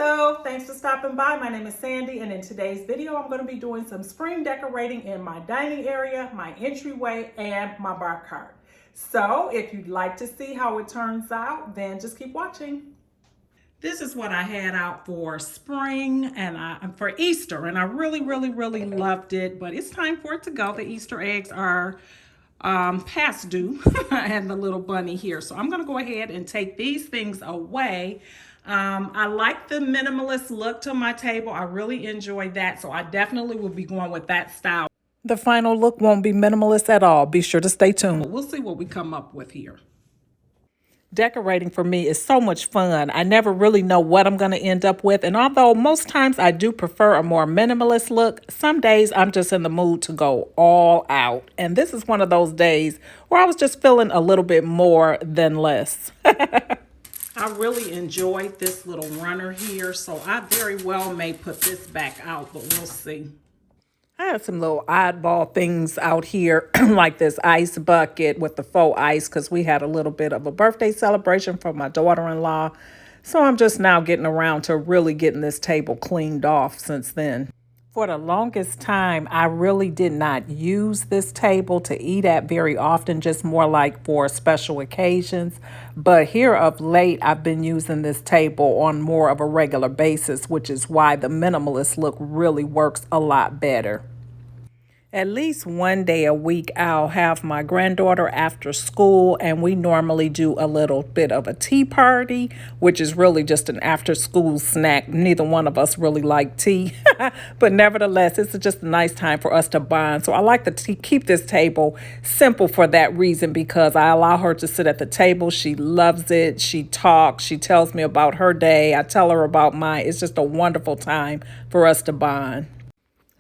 Hello, thanks for stopping by. My name is Sandy, and in today's video, I'm going to be doing some spring decorating in my dining area, my entryway, and my bar cart. So if you'd like to see how it turns out, then just keep watching. This is what I had out for spring and for Easter, and I really loved it, but it's time for it to go. The Easter eggs are past due and the little bunny here. So I'm going to go ahead and take these things away. I like the minimalist look to my table. I really enjoy that. So I definitely will be going with that style. The final look won't be minimalist at all. Be sure to stay tuned. We'll see what we come up with here. Decorating for me is so much fun. I never really know what I'm going to end up with. And although most times I do prefer a more minimalist look, some days I'm just in the mood to go all out. And this is one of those days where I was just feeling a little bit more than less. I really enjoyed this little runner here, so I very well may put this back out, but we'll see. I have some little oddball things out here, like this ice bucket with the faux ice, because we had a little bit of a birthday celebration for my daughter-in-law. So I'm just now getting around to really getting this table cleaned off since then. For the longest time, I really did not use this table to eat at very often, just more like for special occasions. But here of late, I've been using this table on more of a regular basis, which is why the minimalist look really works a lot better. At least one day a week, I'll have my granddaughter after school, and we normally do a little bit of a tea party, which is really just an after school snack. Neither one of us really like tea, but nevertheless, it's just a nice time for us to bond. So I like to keep this table simple for that reason, because I allow her to sit at the table. She loves it. She talks. She tells me about her day. I tell her about mine. It's just a wonderful time for us to bond.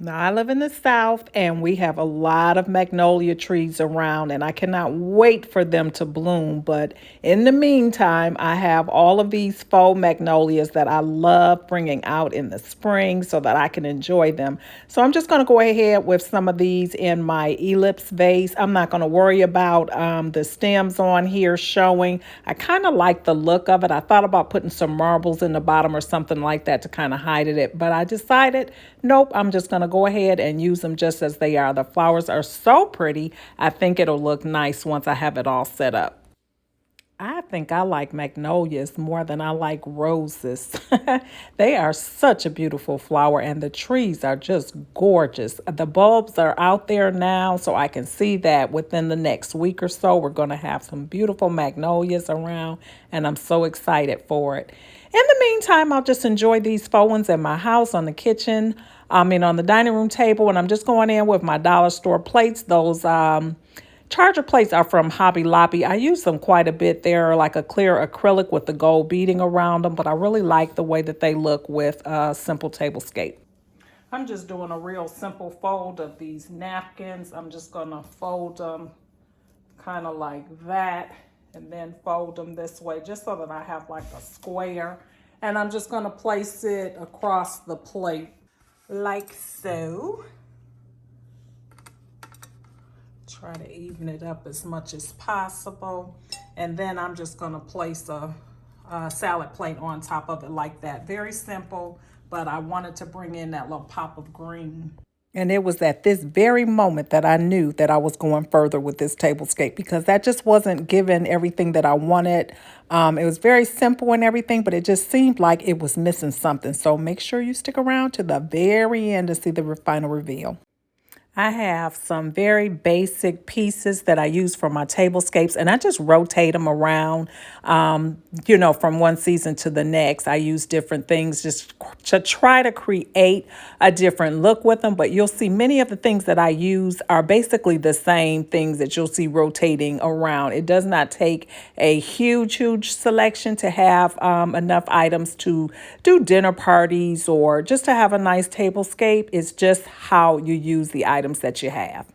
Now, I live in the South, and we have a lot of magnolia trees around, and I cannot wait for them to bloom. But in the meantime, I have all of these faux magnolias that I love bringing out in the spring so that I can enjoy them. So I'm just going to go ahead with some of these in my ellipse vase. I'm not going to worry about the stems on here showing. I kind of like the look of it. I thought about putting some marbles in the bottom or something like that to kind of hide it, but I decided, nope, I'm just going to go ahead and use them just as they are. The flowers are so pretty. I think it'll look nice once I have it all set up. I think I like magnolias more than I like roses. They are such a beautiful flower, and the trees are just gorgeous. The bulbs are out there now, so I can see that within the next week or so, we're going to have some beautiful magnolias around, and I'm so excited for it. In the meantime, I'll just enjoy these faux ones in my house, on the kitchen, on the dining room table, and I'm just going in with my dollar store plates. Those charger plates are from Hobby Lobby. I use them quite a bit. They're like a clear acrylic with the gold beading around them, but I really like the way that they look with a simple tablescape. I'm just doing a real simple fold of these napkins. I'm just going to fold them kind of like that, and then fold them this way just so that I have like a square. And I'm just going to place it across the plate like so. Try to even it up as much as possible. And then I'm just going to place a salad plate on top of it like that. Very simple, but I wanted to bring in that little pop of green. And it was at this very moment that I knew that I was going further with this tablescape, because that just wasn't giving everything that I wanted. It was very simple and everything, but it just seemed like it was missing something. So make sure you stick around to the very end to see the final reveal. I have some very basic pieces that I use for my tablescapes, and I just rotate them around, from one season to the next. I use different things just to try to create a different look with them, but you'll see many of the things that I use are basically the same things that you'll see rotating around. It does not take a huge selection to have enough items to do dinner parties or just to have a nice tablescape. It's just how you use the items that you have.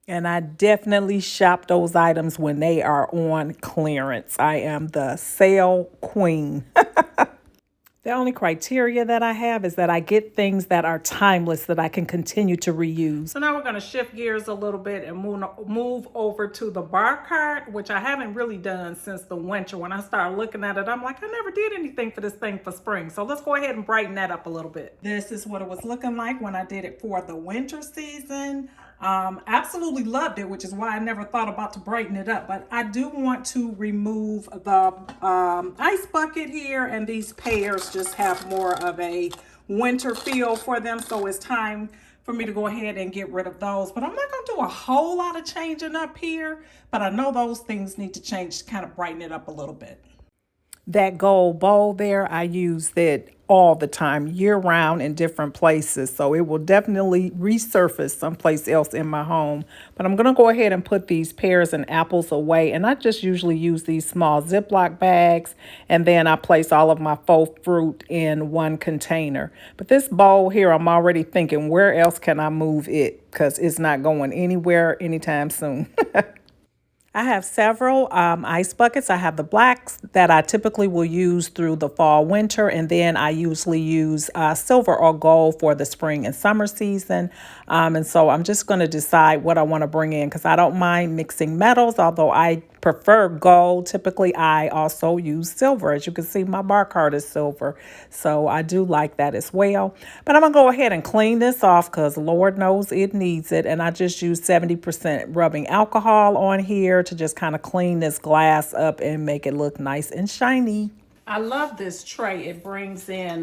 And I definitely shop those items when they are on clearance. I am the sale queen. The only criteria that I have is that I get things that are timeless that I can continue to reuse. So now we're going to shift gears a little bit and move over to the bar cart, which I haven't really done since the winter. When I started looking at it, I'm like, I never did anything for this thing for spring. So let's go ahead and brighten that up a little bit. This is what it was looking like when I did it for the winter season. Absolutely loved it, which is why I never thought about to brighten it up. But I do want to remove the ice bucket here, and these pears just have more of a winter feel for them. So it's time for me to go ahead and get rid of those. But I'm not going to do a whole lot of changing up here, but I know those things need to change to kind of brighten it up a little bit. That gold bowl there, I use that all the time, year round in different places. So it will definitely resurface someplace else in my home. But I'm going to go ahead and put these pears and apples away. And I just usually use these small Ziploc bags. And then I place all of my faux fruit in one container. But this bowl here, I'm already thinking, where else can I move it? Because it's not going anywhere anytime soon. I have several ice buckets. I have the blacks that I typically will use through the fall, winter, and then I usually use silver or gold for the spring and summer season. And so I'm just going to decide what I want to bring in because I don't mind mixing metals, although I prefer gold. Typically, I also use silver. As you can see, my bar card is silver, so I do like that as well. But I'm going to go ahead and clean this off because Lord knows it needs it. And I just use 70% rubbing alcohol on here to just kind of clean this glass up and make it look nice and shiny. I love this tray. It brings in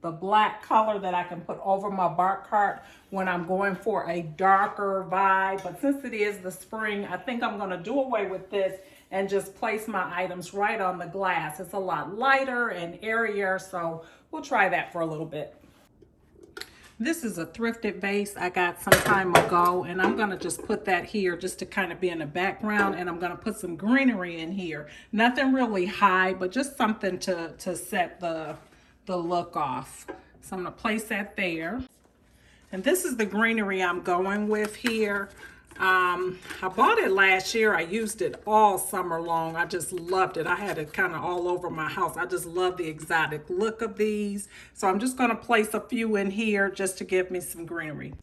the black color that I can put over my bar cart when I'm going for a darker vibe. But since it is the spring, I think I'm going to do away with this and just place my items right on the glass. It's a lot lighter and airier, so we'll try that for a little bit. This is a thrifted vase I got some time ago, and I'm going to just put that here just to kind of be in the background, and I'm going to put some greenery in here. Nothing really high, but just something to set the look off. So I'm going to place that there. And this is the greenery I'm going with here. I bought it last year. I used it all summer long. I just loved it. I had it kind of all over my house. I just love the exotic look of these. So I'm just going to place a few in here just to give me some greenery.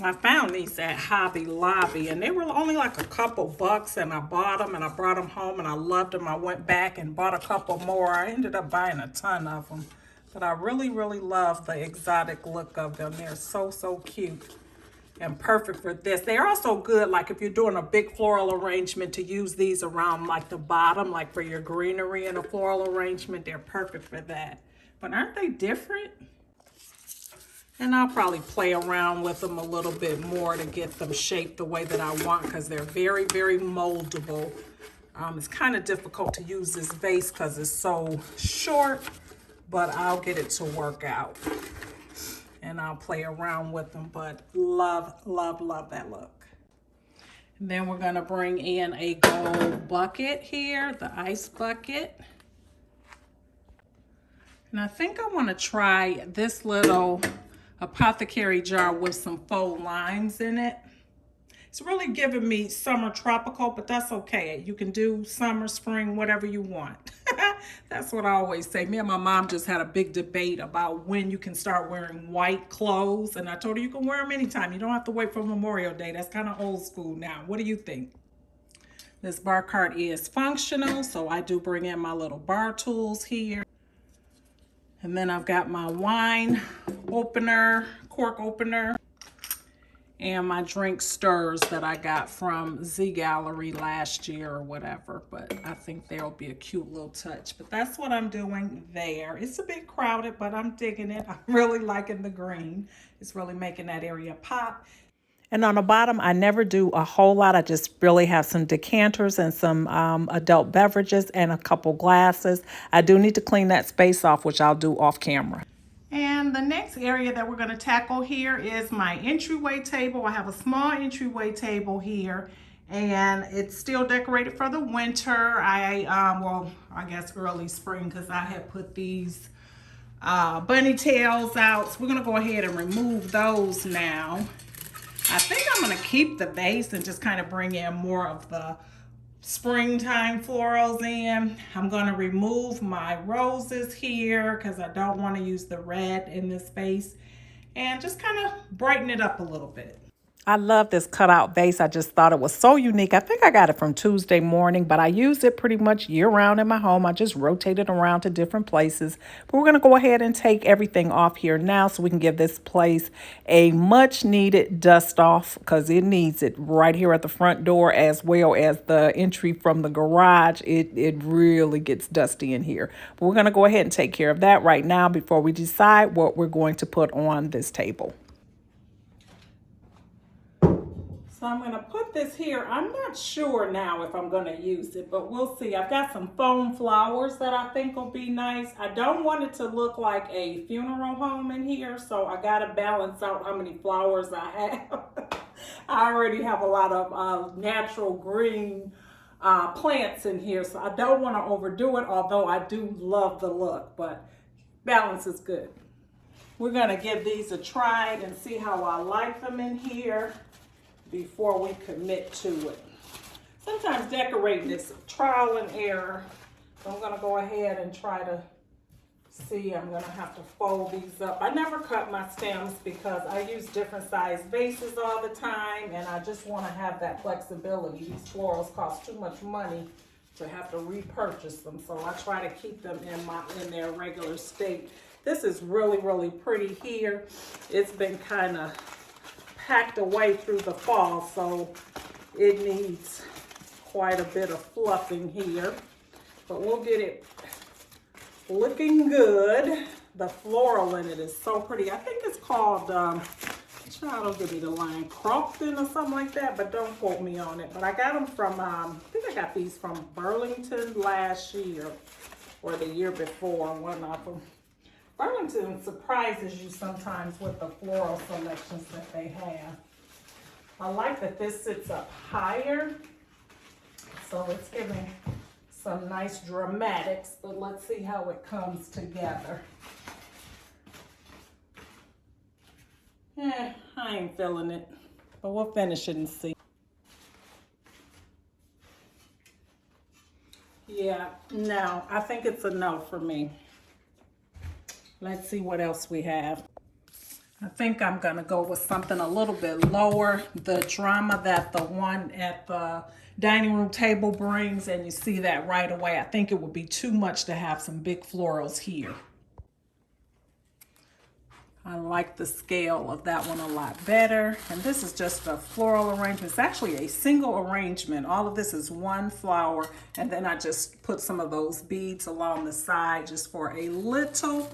I found these at Hobby Lobby, and they were only like a couple bucks, and I bought them and I brought them home and I loved them. I went back and bought a couple more. I ended up buying a ton of them, but I really, really love the exotic look of them. They're so, so cute and perfect for this. They're also good, like if you're doing a big floral arrangement, to use these around like the bottom, like for your greenery in a floral arrangement. They're perfect for that. But aren't they different? And I'll probably play around with them a little bit more to get them shaped the way that I want, because they're very, very moldable. It's kind of difficult to use this vase because it's so short, but I'll get it to work out. And I'll play around with them, but love, love, love that look. And then we're gonna bring in a gold bucket here, the ice bucket. And I think I wanna try this little apothecary jar with some faux limes in it. It's really giving me summer tropical, but that's okay. You can do summer, spring, whatever you want. That's what I always say. Me and my mom just had a big debate about when you can start wearing white clothes. And I told her you can wear them anytime. You don't have to wait for Memorial Day. That's kind of old school now. What do you think? This bar cart is functional, so I do bring in my little bar tools here. And then I've got my wine opener, cork opener, and my drink stirs that I got from Z Gallery last year or whatever. But I think there'll be a cute little touch. But that's what I'm doing there. It's a bit crowded, but I'm digging it. I'm really liking the green. It's really making that area pop. And on the bottom, I never do a whole lot. I just really have some decanters and some adult beverages and a couple glasses. I do need to clean that space off, which I'll do off camera. And the next area that we're going to tackle here is my entryway table. I have a small entryway table here, and it's still decorated for the winter. Well, I guess early spring, because I had put these bunny tails out. So we're going to go ahead and remove those now. I think I'm going to keep the vase and just kind of bring in more of the springtime florals in. I'm going to remove my roses here because I don't want to use the red in this space, and just kind of brighten it up a little bit. I love this cutout vase. I just thought it was so unique. I think I got it from Tuesday Morning, but I use it pretty much year round in my home. I just rotate it around to different places. But we're going to go ahead and take everything off here now so we can give this place a much needed dust off, because it needs it right here at the front door as well as the entry from the garage. It really gets dusty in here. But we're going to go ahead and take care of that right now before we decide what we're going to put on this table. So I'm going to put this here. I'm not sure now if I'm going to use it, but we'll see. I've got some foam flowers that I think will be nice. I don't want it to look like a funeral home in here, so I got to balance out how many flowers I have. I already have a lot of natural green plants in here, so I don't want to overdo it, although I do love the look, but balance is good. We're going to give these a try and see how I like them in here before we commit to it. Sometimes decorating is trial and error. So I'm gonna go ahead and try to see. I'm gonna have to fold these up. I never cut my stems because I use different size vases all the time, and I just wanna have that flexibility. These florals cost too much money to have to repurchase them, so I try to keep them in their regular state. This is really, really pretty here. It's been kind of packed away through the fall, so it needs quite a bit of fluffing here, but we'll get it looking good. The floral in it is so pretty. I think it's called child, don't give me the line, Crofton or something like that, but don't quote me on it. But I got them from I think I got these from Burlington last year or the year before, one of them. Burlington surprises you sometimes with the floral selections that they have. I like that this sits up higher, so it's giving some nice dramatics, but let's see how it comes together. I ain't feeling it, but we'll finish it and see. Yeah, no, I think it's a no for me. Let's see what else we have. I think I'm gonna go with something a little bit lower. The drama that the one at the dining room table brings, and you see that right away. I think it would be too much to have some big florals here. I like the scale of that one a lot better. And this is just a floral arrangement. It's actually a single arrangement. All of this is one flower, and then I just put some of those beads along the side just for a little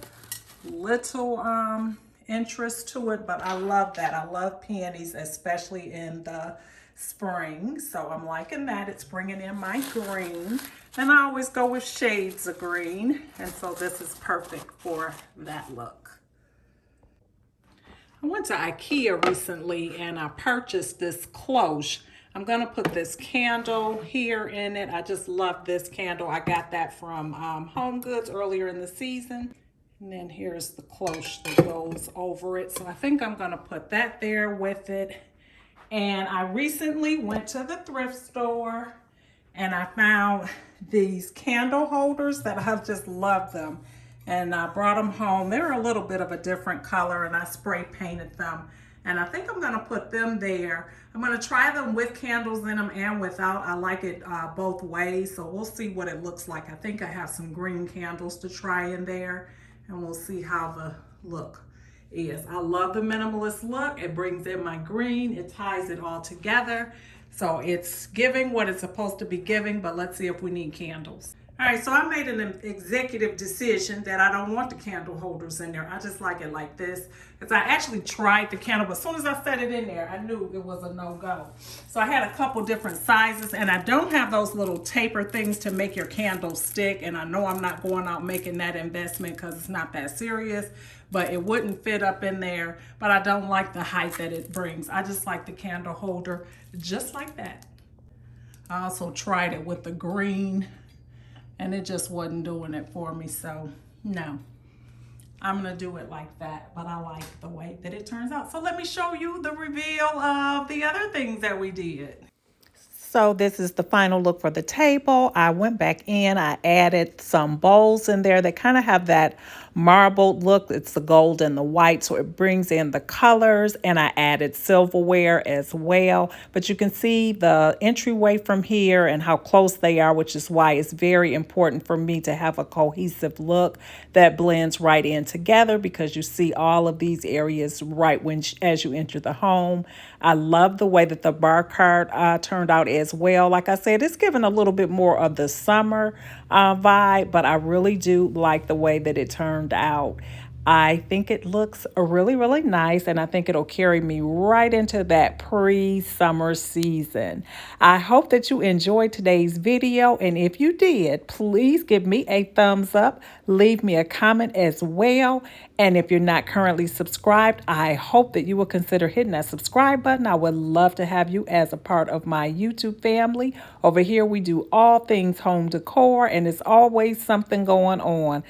interest to it. But I love that. I love peonies, especially in the spring, so I'm liking that. It's bringing in my green, and I always go with shades of green, and so this is perfect for that look. I went to IKEA recently and I purchased this cloche. I'm gonna put this candle here in it. I just love this candle. I got that from Home Goods earlier in the season. And then here's the cloche that goes over it. So I think I'm gonna put that there with it. And I recently went to the thrift store and I found these candle holders that I just love them. And I brought them home. They're a little bit of a different color, and I spray painted them. And I think I'm gonna put them there. I'm gonna try them with candles in them and without. I like it both ways, so we'll see what it looks like. I think I have some green candles to try in there, and we'll see how the look is. I love the minimalist look. It brings in my green, it ties it all together. So it's giving what it's supposed to be giving, but let's see if we need candles. All right, so I made an executive decision that I don't want the candle holders in there. I just like it like this. Because I actually tried the candle, but as soon as I set it in there, I knew it was a no-go. So I had a couple different sizes, and I don't have those little taper things to make your candle stick. And I know I'm not going out making that investment because it's not that serious, but it wouldn't fit up in there. But I don't like the height that it brings. I just like the candle holder just like that. I also tried it with the green, and it just wasn't doing it for me, so no. I'm gonna do it like that, but I like the way that it turns out. So let me show you the reveal of the other things that we did. So this is the final look for the table. I went back in, I added some bowls in there. They kind of have that marbled look. It's the gold and the white, so it brings in the colors, and I added silverware as well. But you can see the entryway from here and how close they are, which is why it's very important for me to have a cohesive look that blends right in together, because you see all of these areas right as you enter the home. I love the way that the bar cart turned out as well. Like I said, it's given a little bit more of the summer vibe, but I really do like the way that it turned out. I think it looks really, really nice, and I think it'll carry me right into that pre-summer season. I hope that you enjoyed today's video, and if you did, please give me a thumbs up, leave me a comment as well, and if you're not currently subscribed, I hope that you will consider hitting that subscribe button. I would love to have you as a part of my YouTube family. Over here, we do all things home decor, and it's always something going on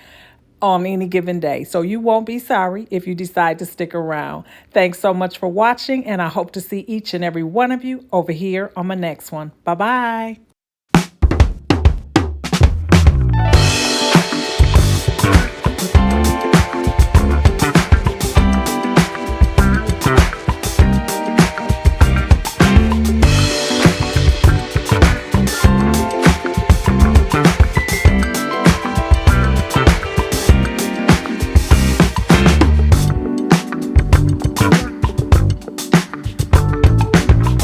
any given day. So you won't be sorry if you decide to stick around. Thanks so much for watching, and I hope to see each and every one of you over here on my next one. Bye-bye.